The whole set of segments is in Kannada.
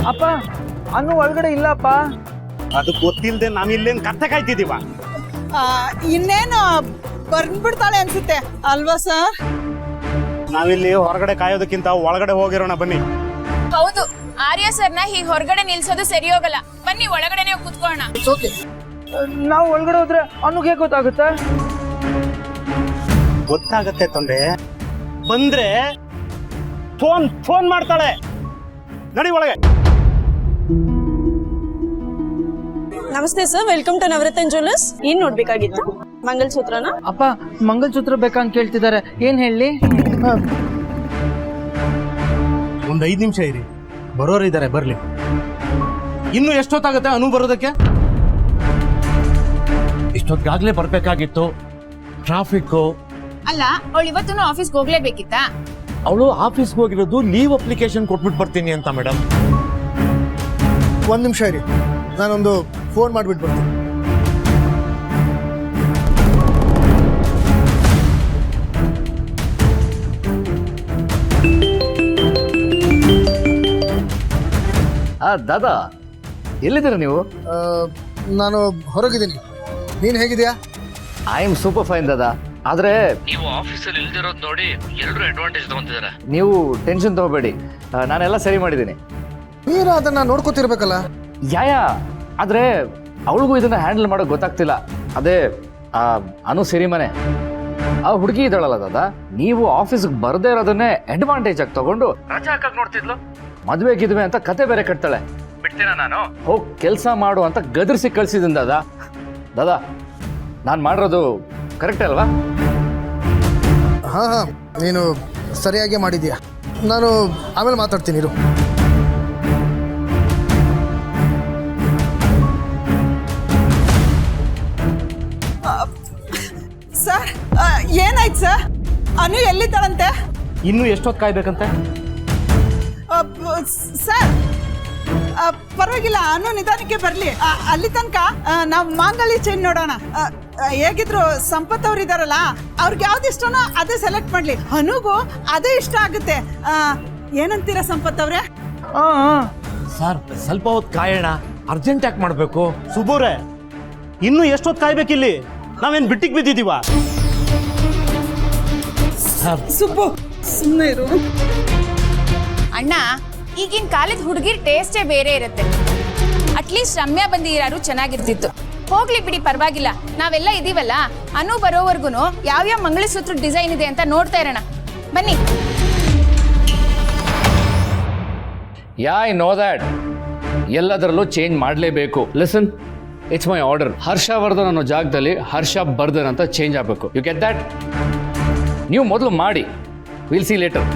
ಅಪ್ಪ ಅನ್ನು ಒಳಗಡೆ ಇಲ್ಲಪ್ಪ. ಅದು ಗೊತ್ತಿಲ್ಲದೆ ನಾವಿಲ್ಲೇನು ಕತ್ತೆ ಕಾಯ್ತಿದೀವ? ಇನ್ನೇನು ಬಂದ್ಬಿಡ್ತಾಳೆ ಅನ್ಸುತ್ತೆ ಅಲ್ವಾ ಸರ್? ನಾವಿಲ್ಲಿ ಹೊರಗಡೆ ಕಾಯೋದಕ್ಕಿಂತ ಒಳಗಡೆ ಹೋಗಿರೋಣ ಬನ್ನಿ. ಹೌದು, ಆರ್ಯ ಸರ್ನ ಹೀಗೆ ಹೊರಗಡೆ ನಿಲ್ಸೋದು ಸರಿ ಹೋಗಲ್ಲ. ಬನ್ನಿ ಒಳಗಡೆನೆ ಕುತ್ಕೊಳ್ಳೋಣ. ನಾವು ಒಳಗಡೆ ಹೋದ್ರೆ ಅನ್ನುಗೆ ಹೇಗೆ ಗೊತ್ತಾಗುತ್ತೆ? ಗೊತ್ತಾಗತ್ತೆ ತೊಂದ್ರೆ. ಬಂದ್ರೆ ಫೋನ್ ಮಾಡ್ತಾಳೆ. ನಡಿ ಒಳಗೆ. ನಮಸ್ತೆ sir, welcome to Navaratna jewellers. ಏನ್ ನೋಡ್ಬೇಕಾಗಿತ್ತು? ಮಂಗಲಸೂತ್ರನ? ಅಪ್ಪ ಮಂಗಲಸೂತ್ರ ಬೇಕಂತ ಕೇಳ್ತಿದ್ದಾರೆ, ಏನ್ ಹೇಳಿ? ಒಂದ್ 5 ನಿಮಿಷ ಇರಿ, ಬರೋರಿದ್ದಾರೆ, ಬರ್ಲಿ. ಇನ್ನು ಎಷ್ಟೊತ್ತಾಗತ್ತೆ ಅನು ಬರೋದಕ್ಕೆ? ಇಷ್ಟೊತ್ತಾಗ್ಲೇ ಬರ್ಬೇಕಾಗಿತ್ತು. ಟ್ರಾಫಿಕ್. ಅಲ್ಲ, ಅವಳು ಇವತ್ತು ಆಫೀಸ್ಗೆ ಹೋಗ್ಲೇಬೇಕಿತ್ತಾ? ಅವಳು ಆಫೀಸ್ಗೆ ಹೋಗಿರೋದು ಲೀವ್ ಅಪ್ಲಿಕೇಶನ್ ಕೊಟ್ಬಿಟ್ಟು ಬರ್ತೀನಿ ಅಂತ ಮೇಡಮ್. ಒಂದು ನಿಮಿಷ ಇರಿ, ನಾನೊಂದು ಫೋನ್ ಮಾಡಿಬಿಟ್ಟು ಬರ್ತೀನಿ. ದಾದಾ, ಎಲ್ಲಿದ್ದೀರ ನೀವು? ನಾನು ಹೊರಗಿದ್ದೀನಿ. ನೀನು ಹೇಗಿದೆಯಾ? ಐ ಆಮ್ ಸೂಪರ್ ಫೈನ್ ದಾದಾ. ಆದ್ರೆ ನೀವು ಆಫೀಸಲ್ಲಿ ಇಲ್ದಿರೋದು ನೋಡಿ ಎಲ್ಲರೂ ಅಡ್ವಾಂಟೇಜ್ ತಗೊಂತಿದ್ದಾರೆ. ನೀವು ಟೆನ್ಷನ್ ತಗೋಬೇಡಿ, ನಾನೆಲ್ಲ ಸರಿ ಮಾಡಿದ್ದೀನಿ. ನೀನು ಅದನ್ನ ನೋಡ್ಕೋತಿರ್ಬೇಕಲ್ಲ. ಯಾಯ, ಆದ್ರೆ ಅವಳಿಗೂ ಇದನ್ನ ಹ್ಯಾಂಡಲ್ ಮಾಡೋಕೆ ಗೊತ್ತಾಗ್ತಿಲ್ಲ. ಅದೇ ಅನು ಸಿರಿಮನೆ ಆ ಹುಡುಗಿ ಇದ್ದಾಳಲ್ಲ ದಾದಾ, ನೀವು ಆಫೀಸ್ಗೆ ಬರದೇ ಇರೋದನ್ನೇ ಅಡ್ವಾಂಟೇಜ್ ಆಗಿ ತಗೊಂಡು ರಜಾ ಹಾಕಕ್ ನೋಡ್ತಿದ್ಲು. ಮದ್ವೆ ಗಿದ್ವೆ ಅಂತ ಕತೆ ಬೇರೆ ಕಟ್ತಾಳೆ. ಬಿಡ್ತೀನ ನಾನು? ಹೋಗ್ ಕೆಲಸ ಮಾಡು ಅಂತ ಗದರ್ಸಿ ಕಳ್ಸಿದ್ದೀನಿ ದಾದಾ. ದಾದಾ, ನಾನು ಮಾಡಿರೋದು ಕರೆಕ್ಟ್ ಅಲ್ವಾ? ಹಾಂ, ನೀನು ಸರಿಯಾಗಿ ಮಾಡಿದ್ಯಾ. ನಾನು ಆಮೇಲೆ ಮಾತಾಡ್ತೀನಿ ಇರು. ಸರ್, ಏನಾಯ್ತು ಸರ್? ಅನು ಎಲ್ಲಿದ್ದಾಳಂತೆ? ಇನ್ನು ಎಷ್ಟೊತ್ತು ಕಾಯ್ಬೇಕಂತೆ? ಸರ್, ಪರವಾಗಿಲ್ಲ, ಅನು ನಿಧಾನಕ್ಕೆ ಬರ್ಲಿ. ಅಲ್ಲಿ ತನಕ ನಾವು ಮಾಂಗಲ್ಯ ಚೈನ್ ನೋಡೋಣ. ಹೇಗಿದ್ರು ಸಂಪತ್ ಅವ್ರು ಇದಾರಲ್ಲ, ಅವ್ರಿಗೆ ಯಾವ್ದು ಇಷ್ಟನೋ ಅದೇ ಸೆಲೆಕ್ಟ್ ಮಾಡ್ಲಿ. ಅನುಗೂ ಅದೇ ಇಷ್ಟ ಆಗುತ್ತೆ. ಏನಂತೀರಾ ಸಂಪತ್ ಅವ್ರೆ? ಸರ್, ಸ್ವಲ್ಪ ಹೊತ್ತು ಕಾಯೋಣ, ಅರ್ಜೆಂಟ್ ಯಾಕೆ ಮಾಡಬೇಕು? ಸುಬೋರೆ, ಇನ್ನು ಎಷ್ಟೊತ್ತು ಕಾಯ್ಬೇಕಿಲ್ಲಿ? ನಾವೇನ್ ಬಿಟ್ಟಿಗೆ ಬಿದ್ದಿದೀವ? ಸುಬ್ಬು, ಸುಮ್ಮನೆ ಇರು. ಅಣ್ಣ, ಈಗಿನ ಕಾಲದ ಹುಡುಗಿರ್ ಟೇಸ್ಟೇ ಬೇರೆ ಇರುತ್ತೆ. ಅಟ್ಲೀಸ್ಟ್ ರಮ್ಯಾ ಬಂದಿರಾರು ಚೆನ್ನಾಗಿರ್ತಿತ್ತು. ಹೋಗ್ಲಿ ಬಿಡಿ, ಪರವಾಗಿಲ್ಲ. ನಾವೆಲ್ಲ ಇದೀವಲ್ಲ, ಅನು ಬರೋವರೆಗೂ ಯಾವ್ಯಾವ ಮಂಗಳಸೂತ್ರ ಡಿಸೈನ್ ಇದೆ ಅಂತ ನೋಡ್ತಾ ಇರೋಣ. ಬನ್ನಿ. ಐ ನೋ ದ್ಯಾಟ್ ಎಲ್ಲದರಲ್ಲೂ ಚೇಂಜ್ ಮಾಡಲೇಬೇಕು. Listen, it's my order. Harshavardhan ಅನ್ನೋ ಜಾಗದಲ್ಲಿ ಹರ್ಷ ಬರ್ಧನ್ ಅಂತ ಚೇಂಜ್ ಆಗಬೇಕು. You get that? ನೀವು ಮೊದಲು ಮಾಡಿ, will see later.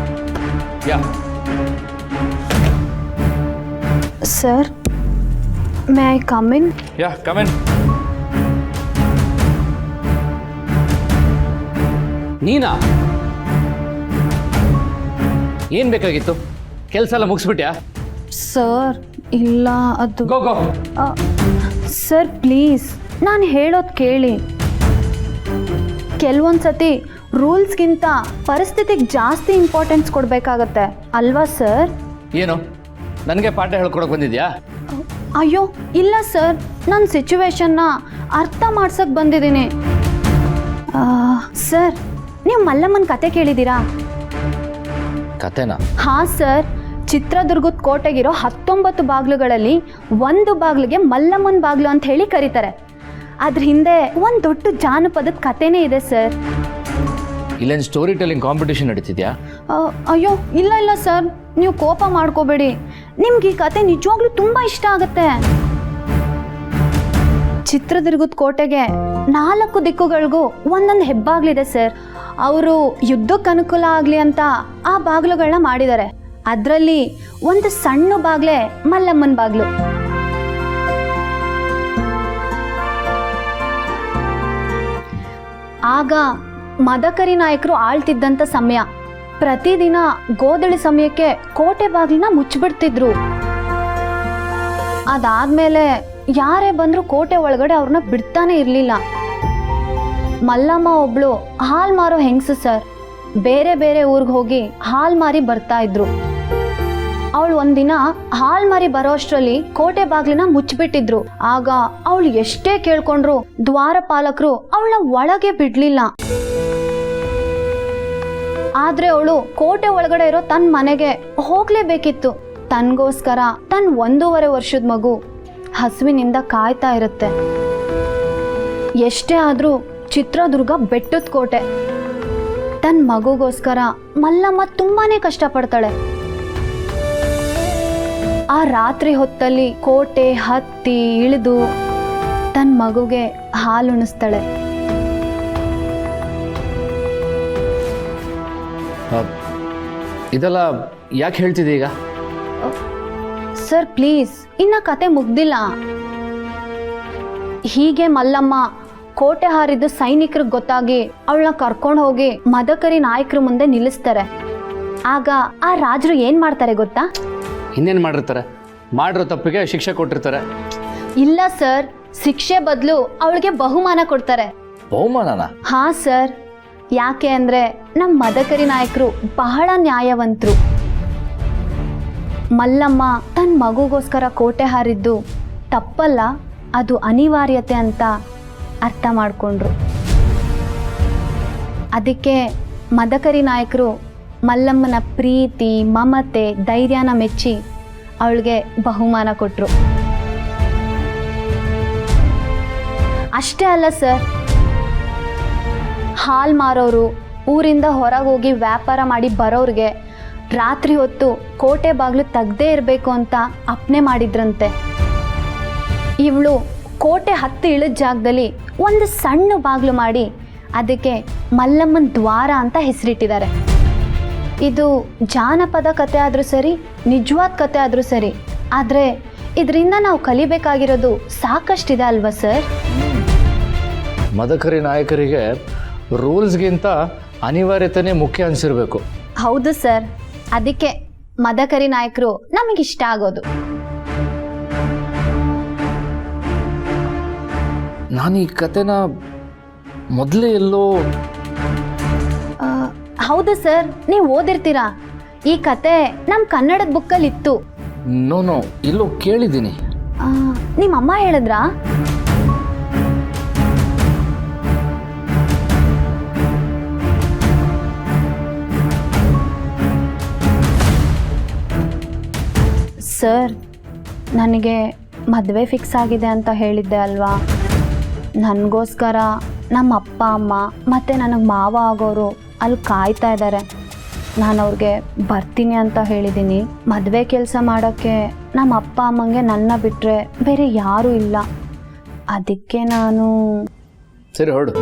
Ya sir, may I come in? Ya, come in. ನೀನಾ? ಏನ್ ಬೇಕಾಗಿತ್ತು? ಕೆಲಸ ಎಲ್ಲ ಮುಗಿಸ್ಬಿಟ್ಯಾ? ಸರ್, ಇಲ್ಲ, ಅದು ಗೋ ಗೋ. ಸರ್ ಪ್ಲೀಸ್, ನಾನು ಹೇಳೋದು ಕೇಳಿ. ಕೆಲವೊಂದು ಸತಿ ರೂಲ್ಸ್ಗಿಂತ ಪರಿಸ್ಥಿತಿಗೆ ಜಾಸ್ತಿ ಇಂಪಾರ್ಟೆನ್ಸ್ ಕೊಡಬೇಕಾಗತ್ತೆ ಅಲ್ವಾ ಸರ್? ಏನು ನನಗೆ ಪಾಠ ಹೇಳ್ಕೊಡಕ್ಕೆ ಬಂದಿದ್ಯಾ? ಅಯ್ಯೋ ಇಲ್ಲ ಸರ್, ನನ್ನ ಸಿಚುವೇಶನ್ನ ಅರ್ಥ ಮಾಡ್ಸಕ್ಕೆ ಬಂದಿದ್ದೀನಿ. ಸರ್, ನೀವು ಮಲ್ಲಮ್ಮನ ಕತೆ ಕೇಳಿದ್ದೀರಾ? ಕತೆನಾ? ಹಾಂ ಸರ್, ಚಿತ್ರದುರ್ಗದ ಕೋಟೆಗಿರೋ 19 ಬಾಗಿಲುಗಳಲ್ಲಿ ಒಂದು ಬಾಗಿಲಿಗೆ ಮಲ್ಲಮ್ಮನ ಬಾಗಿಲು ಅಂತ ಹೇಳಿ ಕರೀತಾರೆ. ಅದ್ರ ಹಿಂದೆ ಒಂದು ದೊಡ್ಡ ಜಾನಪದದ ಕತೆನೇ ಇದೆ ಸರ್. ಇಲ್ಲೇನು ಸ್ಟೋರಿ ಟೆಲ್ಲಿಂಗ್ ಕಾಂಪಿಟೇಷನ್ ನಡೀತಿದ್ಯಾ? ಅಯ್ಯೋ ಇಲ್ಲ ಇಲ್ಲ ಸರ್, ನೀವು ಕೋಪ ಮಾಡ್ಕೋಬೇಡಿ. ನಿಮ್ಗೆ ಈ ಕತೆ ನಿಜವಾಗ್ಲೂ ತುಂಬ ಇಷ್ಟ ಆಗುತ್ತೆ. ಚಿತ್ರದುರ್ಗದ ಕೋಟೆಗೆ 4 ದಿಕ್ಕುಗಳಿಗೂ ಒಂದೊಂದು ಹೆಬ್ಬಾಗ್ಲಿದೆ ಸರ್. ಅವರು ಯುದ್ಧಕ್ಕೆ ಅನುಕೂಲ ಆಗಲಿ ಅಂತ ಆ ಬಾಗಿಲುಗಳನ್ನ ಮಾಡಿದ್ದಾರೆ. ಅದರಲ್ಲಿ ಒಂದು ಸಣ್ಣ ಬಾಗ್ಲೆ ಮಲ್ಲಮ್ಮನ ಬಾಗ್ಲು. ಆಗ ಮದಕರಿ ನಾಯಕರು ಆಳ್ತಿದ್ದಂಥ ಸಮಯ. ಪ್ರತಿದಿನ ಗೋಧಳಿ ಸಮಯಕ್ಕೆ ಕೋಟೆ ಬಾಗಿಲನ್ನ ಮುಚ್ಚಿಬಿಡ್ತಿದ್ರು. ಅದಾದ್ಮೇಲೆ ಯಾರೇ ಬಂದರೂ ಕೋಟೆ ಒಳಗಡೆ ಅವ್ರನ್ನ ಬಿಡ್ತಾನೆ ಇರಲಿಲ್ಲ. ಮಲ್ಲಮ್ಮ ಒಬ್ಳು ಹಾಲು ಮಾರೋ ಹೆಂಗಸು ಸರ್. ಬೇರೆ ಬೇರೆ ಊರಿಗೆ ಹೋಗಿ ಹಾಲು ಮಾರಿ ಬರ್ತಾ ಇದ್ರು. ಅವಳು ಒಂದಿನ ಹಾಲ್ ಮಾರಿ ಬರೋ ಅಷ್ಟ್ರಲ್ಲಿ ಕೋಟೆ ಬಾಗ್ಲನ್ನ ಮುಚ್ಚಿಬಿಟ್ಟಿದ್ರು. ಆಗ ಅವಳು ಎಷ್ಟೇ ಕೇಳ್ಕೊಂಡ್ರು ದ್ವಾರಪಾಲಕರು ಅವಳನ್ನ ಒಳಗೆ ಬಿಡ್ಲಿಲ್ಲ. ಆದ್ರೆ ಅವಳು ಕೋಟೆ ಒಳಗಡೆ ಇರೋ ತನ್ನ ಮನೆಗೆ ಹೋಗ್ಲೇಬೇಕಿತ್ತು. ತನ್ಗೋಸ್ಕರ ತನ್ನ 1.5 ವರ್ಷದ ಮಗು ಹಸುವಿನಿಂದ ಕಾಯ್ತಾ ಇರುತ್ತೆ. ಎಷ್ಟೇ ಆದ್ರೂ ಚಿತ್ರದುರ್ಗ ಬೆಟ್ಟದ ಕೋಟೆ. ತನ್ನ ಮಗುಗೋಸ್ಕರ ಮಲ್ಲಮ್ಮ ತುಂಬಾನೇ ಕಷ್ಟಪಡ್ತಾಳೆ. ಆ ರಾತ್ರಿ ಹೊತ್ತಲ್ಲಿ ಕೋಟೆ ಹತ್ತಿ ಇಳಿದು ತನ್ನ ಮಗುಗೆ ಹಾಲುಣಿಸ್ತಾಳೆ. ಇದೆಲ್ಲ ಯಾಕೆ ಹೇಳ್ತಿದ್ದೆ ಈಗ? ಸರ್ ಪ್ಲೀಸ್, ಇನ್ನ ಕತೆ ಮುಗ್ದಿಲ್ಲ. ಹೀಗೆ ಮಲ್ಲಮ್ಮ ಕೋಟೆ ಹಾರಿದ್ದು ಸೈನಿಕರಿಗೆ ಗೊತ್ತಾಗಿ ಅವಳನ್ನ ಕರ್ಕೊಂಡು ಹೋಗಿ ಮದಕರಿ ನಾಯಕರ ಮುಂದೆ ನಿಲ್ಲಿಸ್ತಾರೆ. ಆಗ ಆ ರಾಜರು ಏನ್ ಮಾಡ್ತಾರೆ ಗೊತ್ತಾ? ಇನ್ನೇನು ಮಾಡಿರ್ತಾರೆ? ಮಾಡಿರೋ ತಪ್ಪಿಗೆ ಶಿಕ್ಷೆ ಕೊಟ್ಟಿರ್ತಾರೆ. ಇಲ್ಲ ಸರ್, ಶಿಕ್ಷೆ ಬದಲು ಅವಳಿಗೆ ಬಹುಮಾನ ಕೊಡ್ತಾರೆ. ಬಹುಮಾನನ? ಹಾ ಸರ್. ಯಾಕೆ ಅಂದ್ರೆ ನಮ್ಮ ಮದಕರಿ ನಾಯಕರು ಬಹಳ ನ್ಯಾಯವಂತರು. ಮಲ್ಲಮ್ಮ ತನ್ನ ಮಗುಗೋಸ್ಕರ ಕೋಟೆ ಹಾರಿದ್ದು ತಪ್ಪಲ್ಲ, ಅದು ಅನಿವಾರ್ಯತೆ ಅಂತ ಅರ್ಥ ಮಾಡಿಕೊಂಡ್ರು. ಅದಕ್ಕೆ ಮದಕರಿ ನಾಯಕರು ಮಲ್ಲಮ್ಮನ ಪ್ರೀತಿ, ಮಮತೆ, ಧೈರ್ಯನ ಮೆಚ್ಚಿ ಅವಳಿಗೆ ಬಹುಮಾನ ಕೊಟ್ಟರು. ಅಷ್ಟೇ ಅಲ್ಲ ಸರ್, ಹಾಲು ಮಾರೋರು ಊರಿಂದ ಹೊರಗೆ ಹೋಗಿ ವ್ಯಾಪಾರ ಮಾಡಿ ಬರೋರಿಗೆ ರಾತ್ರಿ ಹೊತ್ತು ಕೋಟೆ ಬಾಗಿಲು ತೆಗ್ದೇ ಇರಬೇಕು ಅಂತ ಅಪ್ಪಣೆ ಮಾಡಿದ್ರಂತೆ. ಇವಳು ಕೋಟೆ ಹತ್ತಿ ಇಳಿದ ಜಾಗದಲ್ಲಿ ಒಂದು ಸಣ್ಣ ಬಾಗಿಲು ಮಾಡಿ ಅದಕ್ಕೆ ಮಲ್ಲಮ್ಮನ ದ್ವಾರ ಅಂತ ಹೆಸರಿಟ್ಟಿದ್ದಾರೆ. ಇದು ಜಾನಪದ ಕತೆ ಆದರೂ ಸರಿ, ನಿಜವಾದ ಕತೆ ಆದರೂ ಸರಿ, ಆದರೆ ಇದರಿಂದ ನಾವು ಕಲಿಬೇಕಾಗಿರೋದು ಸಾಕಷ್ಟಿದೆ ಅಲ್ವಾ ಸರ್? ಮದಕರಿ ನಾಯಕರಿಗೆ ರೂಲ್ಸ್ಗಿಂತ ಅನಿವಾರ್ಯತೆನೇ ಮುಖ್ಯ ಅನಿಸಿರ್ಬೇಕು. ಹೌದು ಸರ್, ಅದಕ್ಕೆ ಮದಕರಿ ನಾಯಕರು ನಮಗಿಷ್ಟ ಆಗೋದು. ನಾನು ಈ ಕತೆನ ಮೊದಲೇ ಎಲ್ಲೋ... ಹೌದು ಸರ್, ನೀವು ಓದಿರ್ತೀರಾ. ಈ ಕತೆ ನಮ್ಮ ಕನ್ನಡದ ಬುಕ್ಕಲ್ಲಿ ಇತ್ತು. ನೋ ಎಲ್ಲೋ ಕೇಳಿದ್ದೀನಿ. ನಿಮ್ಮ ಅಮ್ಮ ಹೇಳಿದ್ರಾ? ಸರ್, ನನಗೆ ಮದುವೆ ಫಿಕ್ಸ್ ಆಗಿದೆ ಅಂತ ಹೇಳಿದ್ದೆ ಅಲ್ವಾ. ನನಗೋಸ್ಕರ ನಮ್ಮ ಅಪ್ಪ ಅಮ್ಮ ಮತ್ತು ನನಗೆ ಮಾವ ಆಗೋರು ಅಲ್ಲಿ ಕಾಯ್ತಾ ಇದ್ದಾರೆ. ನಾನು ಅವ್ರಿಗೆ ಬರ್ತೀನಿ ಅಂತ ಹೇಳಿದ್ದೀನಿ. ಮದುವೆ ಕೆಲಸ ಮಾಡೋಕ್ಕೆ ನಮ್ಮ ಅಪ್ಪ ಅಮ್ಮಂಗೆ ನನ್ನ ಬಿಟ್ಟರೆ ಬೇರೆ ಯಾರೂ ಇಲ್ಲ. ಅದಕ್ಕೆ ನಾನು... ಸರಿ ಹೊರಡು.